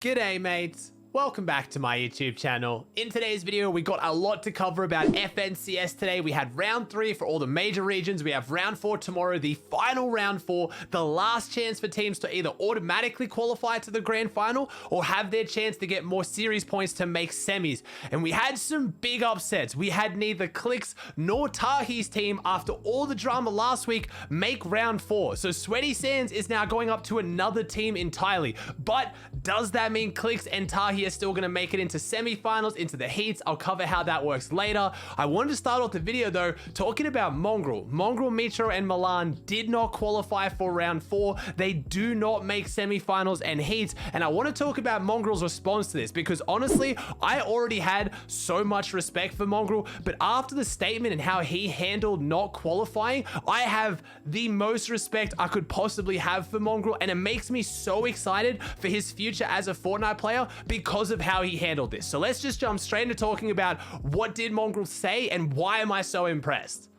G'day mates, welcome back to my YouTube channel. In today's video we got a lot to cover about FNCS today. We had round 3 for all the major regions. We have round 4 tomorrow, the final round 4, the last chance for teams to either automatically qualify to the grand final or have their chance to get more series points to make semis. And we had some big upsets. We had neither Clix nor Tahi's team, after all the drama last week, make round 4. So Sweaty Sands is now going up to another team entirely. But does that mean Clix and Tahi are still going to make it into semifinals, into the heats? I'll cover how that works later. I wanted to start off the video though talking about Mongraal. Mongraal, Mitro, and Milan did not qualify for round 4. They do not make semifinals and heats, and I want to talk about Mongraal's response to this, because honestly, I already had so much respect for Mongraal, but after the statement and how he handled not qualifying, I have the most respect I could possibly have for Mongraal, and it makes me so excited for his future as a Fortnite player because of how he handled this. So let's just jump straight into talking about what did Mongraal say and why am I so impressed.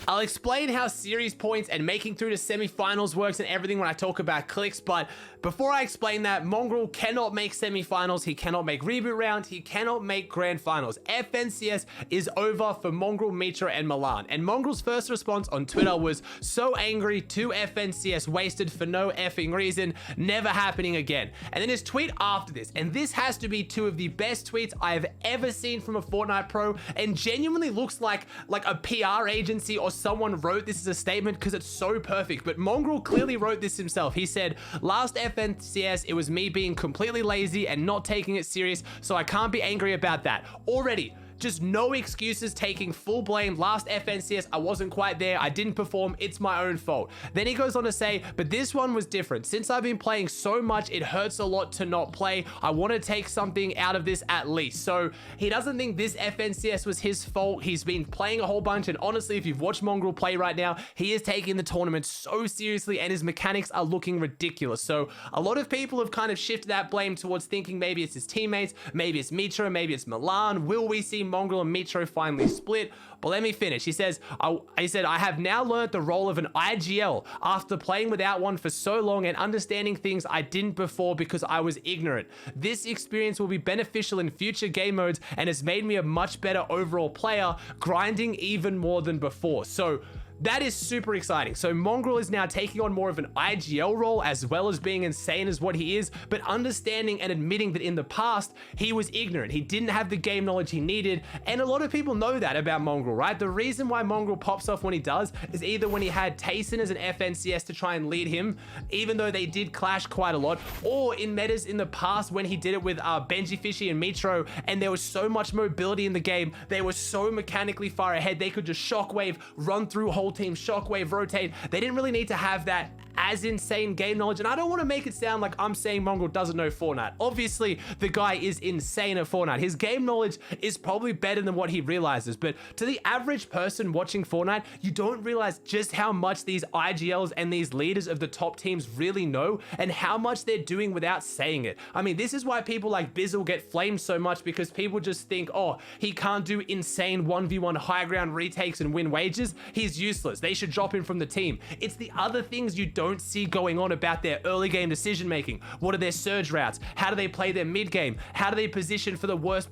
I'll explain how series points and making through to semifinals works and everything when I talk about Clix, but before I explain that, Mongraal cannot make semifinals, he cannot make reboot round, he cannot make grand finals. FNCS is over for Mongraal, Mitro, and Milan. And Mongraal's first response on Twitter was so angry, to FNCS wasted for no effing reason, never happening again. And then his tweet after this, and this has to be 2 of the best tweets I have ever seen from a Fortnite pro, and genuinely looks like a PR agency or someone wrote this as a statement because it's so perfect. But Mongraal clearly wrote this himself. He said, last FNCS, it was me being completely lazy and not taking it serious, so I can't be angry about that. Already, just no excuses, taking full blame. Last FNCS, I wasn't quite there. I didn't perform. It's my own fault. Then he goes on to say, but this one was different. Since I've been playing so much, it hurts a lot to not play. I want to take something out of this at least. So he doesn't think this FNCS was his fault. He's been playing a whole bunch. And honestly, if you've watched Mongraal play right now, he is taking the tournament so seriously and his mechanics are looking ridiculous. So a lot of people have kind of shifted that blame towards thinking maybe it's his teammates, maybe it's Mitro, maybe it's Milan. Will we see Mongraal and Mitro finally split? But let me finish. He says, I have now learned the role of an IGL after playing without one for so long and understanding things I didn't before because I was ignorant. This experience will be beneficial in future game modes and has made me a much better overall player, grinding even more than before. So that is super exciting. So Mongraal is now taking on more of an IGL role, as well as being insane as what he is, but understanding and admitting that in the past, he was ignorant. He didn't have the game knowledge he needed, and a lot of people know that about Mongraal, right? The reason why Mongraal pops off when he does is either when he had Tayson as an FNCS to try and lead him, even though they did clash quite a lot, or in metas in the past when he did it with Benji Fishy and Mitro, and there was so much mobility in the game. They were so mechanically far ahead. They could just shockwave, run through whole team, shockwave, rotate. They didn't really need to have that as insane game knowledge. And I don't want to make it sound like I'm saying Mongraal doesn't know Fortnite. Obviously, the guy is insane at Fortnite. His game knowledge is probably better than what he realizes. But to the average person watching Fortnite, you don't realize just how much these IGLs and these leaders of the top teams really know and how much they're doing without saying it. I mean, this is why people like Bizzle get flamed so much, because people just think, oh, he can't do insane 1v1 high ground retakes and win wages. He's useless. They should drop him from the team. It's the other things you don't see going on about their early game decision making. What are their surge routes? How do they play their mid game? How do they position for the worst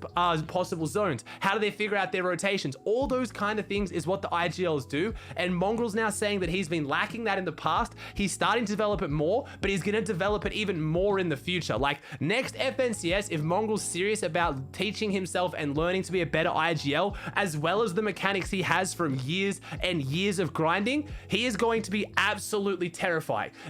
possible zones? How do they figure out their rotations? All those kind of things is what the IGLs do, and Mongraal's now saying that he's been lacking that in the past. He's starting to develop it more, but he's going to develop it even more in the future. Like next FNCS, if Mongraal's serious about teaching himself and learning to be a better IGL, as well as the mechanics he has from years and years of grinding, he is going to be absolutely terrifying.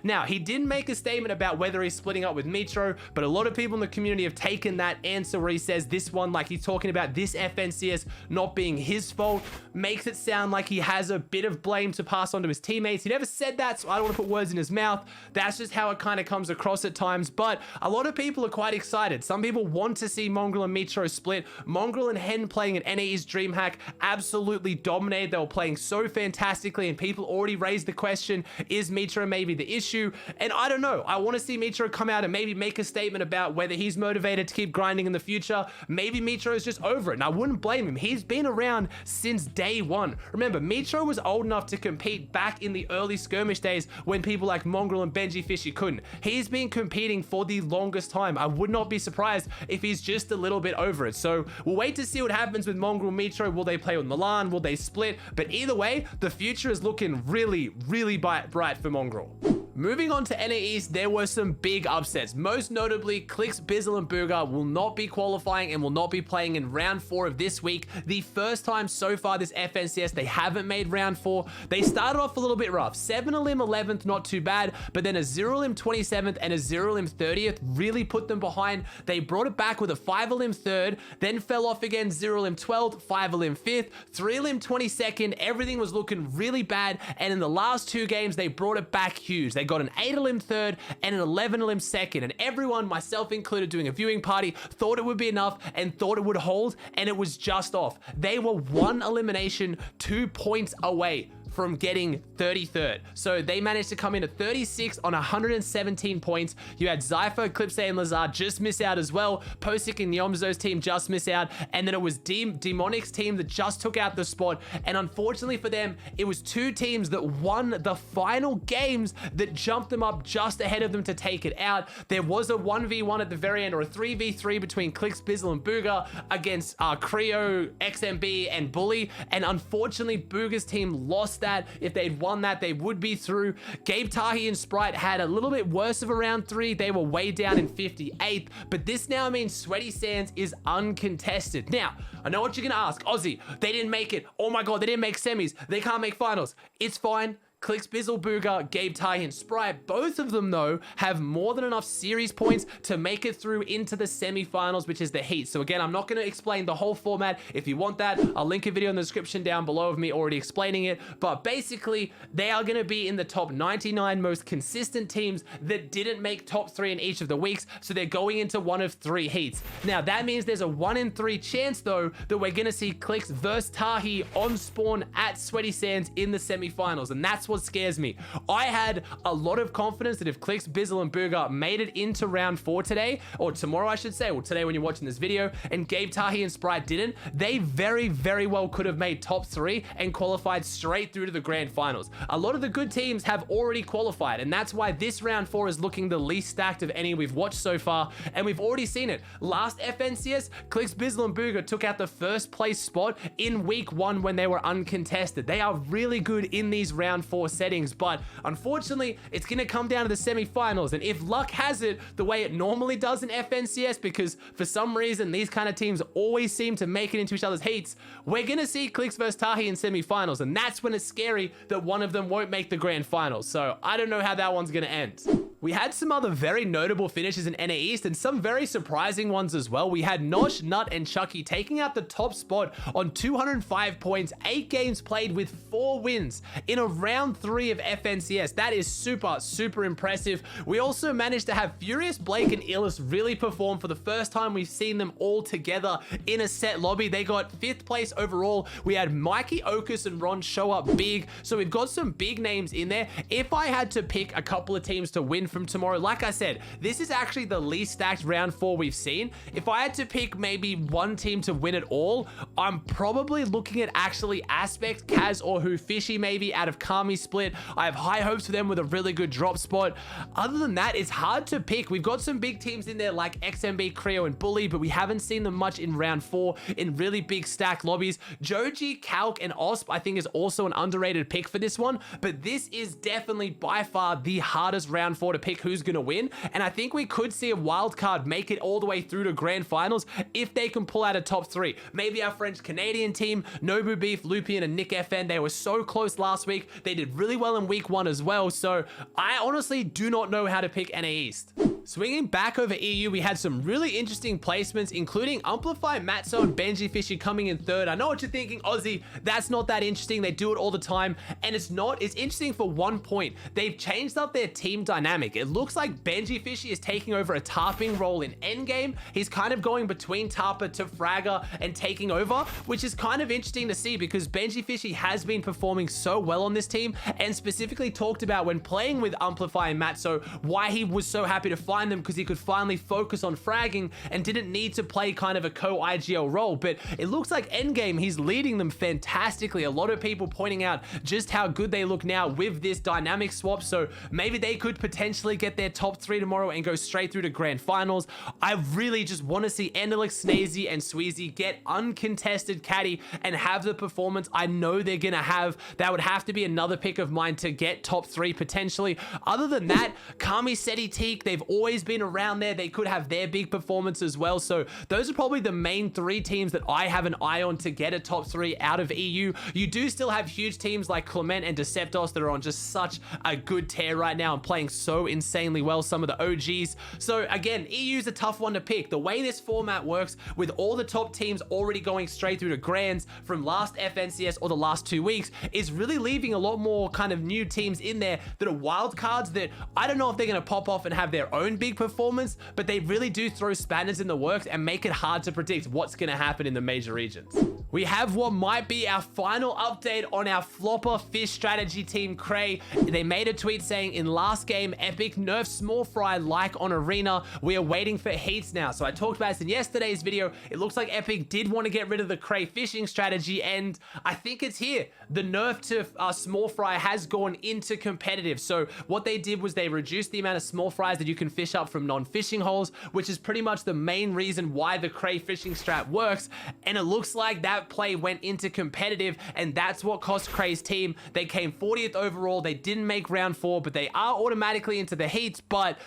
Now, he didn't make a statement about whether he's splitting up with Mitro, but a lot of people in the community have taken that answer where he says this one, like he's talking about this FNCS not being his fault, makes it sound like he has a bit of blame to pass on to his teammates. He never said that, so I don't want to put words in his mouth. That's just how it kind of comes across at times, but a lot of people are quite excited. Some people want to see Mongraal and Mitro split. Mongraal and Hen playing at NAE's DreamHack absolutely dominated. They were playing so fantastically, and people already raised the question, is Mitro making maybe the issue. And I don't know. I want to see Mitro come out and maybe make a statement about whether he's motivated to keep grinding in the future. Maybe Mitro is just over it, and I wouldn't blame him. He's been around since day one. Remember, Mitro was old enough to compete back in the early skirmish days when people like Mongraal and Benji Fishy couldn't. He's been competing for the longest time. I would not be surprised if he's just a little bit over it. So we'll wait to see what happens with Mongraal Mitro. Will they play with Milan? Will they split? But either way, the future is looking really, really bright for Mongraal. Moving on to NA East, there were some big upsets. Most notably, Clix, Bizzle, and Bugha will not be qualifying and will not be playing in round 4 of this week. The first time so far this FNCS they haven't made round 4. They started off a little bit rough. 7-Elim 11th, not too bad, but then a 0-Elim 27th and a 0-Elim 30th really put them behind. They brought it back with a 5-Elim 3rd, then fell off again, 0-Elim 12th, 5-Elim 5th, 3-Elim 22nd. Everything was looking really bad, and in the last 2 games, they brought it back huge. They got an 8-Elim 3rd and an 11-Elim 2nd, and everyone, myself included, doing a viewing party, thought it would be enough and thought it would hold, and it was just off. They were 1 elimination, 2 points away from getting 33rd. So they managed to come in at 36 on 117 points. You had Zypher, Eclipse, and Lazard just miss out as well. Posic and Yomzo's team just miss out. And then it was Demonic's team that just took out the spot. And unfortunately for them, it was 2 teams that won the final games that jumped them up just ahead of them to take it out. There was a 1v1 at the very end, or a 3v3 between Clix, Bizzle, and Bugha against Creo, XMB, and Bully. And unfortunately, Bugha's team lost that. If they'd won that, they would be through. Gabe Tahi and Sprite had a little bit worse of a round 3. They were way down in 58th, but this now means Sweaty Sands is uncontested. Now, I know what you're gonna ask. Aussie, they didn't make it. Oh my god, they didn't make semis. They can't make finals. It's fine. Clix, Bizzle, Bugha, Gabe, Tahi, and Sprite, both of them though have more than enough series points to make it through into the semi-finals, which is the heat. So again, I'm not going to explain the whole format. If you want that, I'll link a video in the description down below of me already explaining it. But basically, they are going to be in the top 99 most consistent teams that didn't make top 3 in each of the weeks. So they're going into one of 3 heats. Now that means there's a 1 in 3 chance though that we're going to see Clix versus Tahi on spawn at Sweaty Sands in the semi-finals, and that's what scares me. I had a lot of confidence that if Clix, Bizzle, and Bugha made it into round 4 today, or tomorrow I should say, or today when you're watching this video, and Gabe, Tahi, and Sprite didn't, they very, very well could have made top 3 and qualified straight through to the grand finals. A lot of the good teams have already qualified, and that's why this round 4 is looking the least stacked of any we've watched so far, and we've already seen it. Last FNCS, Clix, Bizzle, and Bugha took out the first place spot in week 1 when they were uncontested. They are really good in these round 4 settings, but unfortunately, it's going to come down to the semi-finals, and if luck has it the way it normally does in FNCS, because for some reason, these kind of teams always seem to make it into each other's heats, we're going to see Clix versus Tahi in semi-finals, and that's when it's scary that one of them won't make the grand finals. So I don't know how that one's going to end. We had some other very notable finishes in NA East and some very surprising ones as well. We had Nosh, Nut, and Chucky taking out the top spot on 205 points, 8 games played with 4 wins in a round 3 of FNCS. That is super, super impressive. We also managed to have Furious, Blake, and Illis really perform for the first time we've seen them all together in a set lobby. They got 5th place overall. We had Mikey, Okus, and Ron show up big. So we've got some big names in there. If I had to pick a couple of teams to win from tomorrow, like I said, this is actually the least stacked round 4 we've seen. If I had to pick maybe one team to win it all, I'm probably looking at actually Aspect, Kaz, or Who Fishy maybe out of Kami Split. I have high hopes for them with a really good drop spot. Other than that, it's hard to pick. We've got some big teams in there like XMB, Creo, and Bully, but we haven't seen them much in round 4 in really big stack lobbies. Joji, Calc, and Osp I think is also an underrated pick for this one, but this is definitely by far the hardest round 4 to pick who's going to win, and I think we could see a wild card make it all the way through to grand finals if they can pull out a top 3. Maybe our French-Canadian team, Nobu Beef, Lupian, and Nick FN, they were so close last week. They did really well in week 1 as well, so I honestly do not know how to pick NA East. Swinging back over EU, we had some really interesting placements, including Amplify, Matzo, and Benji Fishy coming in third. I know what you're thinking, Aussie, that's not that interesting. They do it all the time, and it's not. It's interesting for one point. They've changed up their team dynamic. It looks like Benji Fishy is taking over a tarping role in endgame. He's kind of going between Tarper to Fragger and taking over, which is kind of interesting to see because Benji Fishy has been performing so well on this team, and specifically talked about when playing with Amplify and Matzo, why he was so happy to find them, because he could finally focus on fragging and didn't need to play kind of a co-IGL role. But it looks like endgame, he's leading them fantastically. A lot of people pointing out just how good they look now with this dynamic swap, so maybe they could potentially get their top 3 tomorrow and go straight through to grand finals. I really just want to see Endelix, Snazy, and Sweezy get uncontested caddy and have the performance I know they're gonna have. That would have to be another pick of mine to get top 3 potentially. Other than that, Kami, Seti, Teak, they've always been around there. They could have their big performance as well. So those are probably the main 3 teams that I have an eye on to get a top 3 out of EU. You do still have huge teams like Clement and Deceptos that are on just such a good tear right now and playing so insanely well, some of the OGs. So again, EU's a tough one to pick. The way this format works with all the top teams already going straight through to grands from last FNCS or the last 2 weeks is really leaving a lot more kind of new teams in there that are wild cards that I don't know if they're going to pop off and have their own big performance, but they really do throw spanners in the works and make it hard to predict what's going to happen in the major regions. We have what might be our final update on our flopper fish strategy team, Cray. They made a tweet saying in last game, Epic nerfed Small Fry like on Arena. We are waiting for heats now. So I talked about this in yesterday's video. It looks like Epic did want to get rid of the Cray fishing strategy, and I think it's here. The nerf to Small Fry has gone into competitive. So what they did was they reduced the amount of small fries that you can fish up from non-fishing holes, which is pretty much the main reason why the Cray fishing strat works. And it looks like that play went into competitive, and that's what cost Cray's team. They came 40th overall. They didn't make round 4, but they are automatically into the heats. But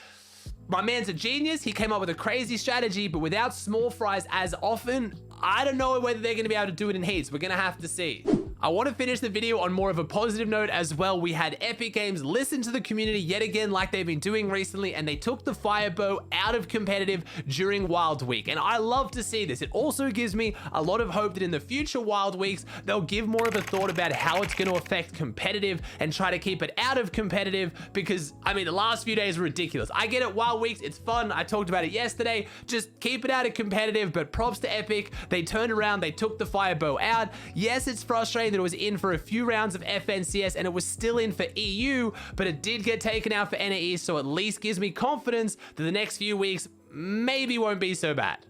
my man's a genius. He came up with a crazy strategy, but without small fries as often, I don't know whether they're going to be able to do it in heats. We're going to have to see. I want to finish the video on more of a positive note as well. We had Epic Games listen to the community yet again like they've been doing recently, and they took the Firebow out of competitive during Wild Week. And I love to see this. It also gives me a lot of hope that in the future Wild Weeks, they'll give more of a thought about how it's going to affect competitive and try to keep it out of competitive, because, I mean, the last few days were ridiculous. I get it, Wild Weeks, it's fun. I talked about it yesterday. Just keep it out of competitive, but props to Epic. They turned around, they took the Firebow out. Yes, it's frustrating that it was in for a few rounds of FNCS and it was still in for EU, but it did get taken out for NAE, so at least gives me confidence that the next few weeks maybe won't be so bad.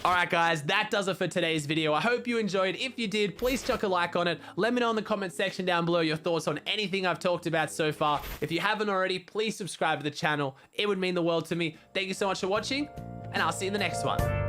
Alright guys, that does it for today's video. I hope you enjoyed. If you did, please chuck a like on it. Let me know in the comment section down below your thoughts on anything I've talked about so far. If you haven't already, please subscribe to the channel. It would mean the world to me. Thank you so much for watching, and I'll see you in the next one.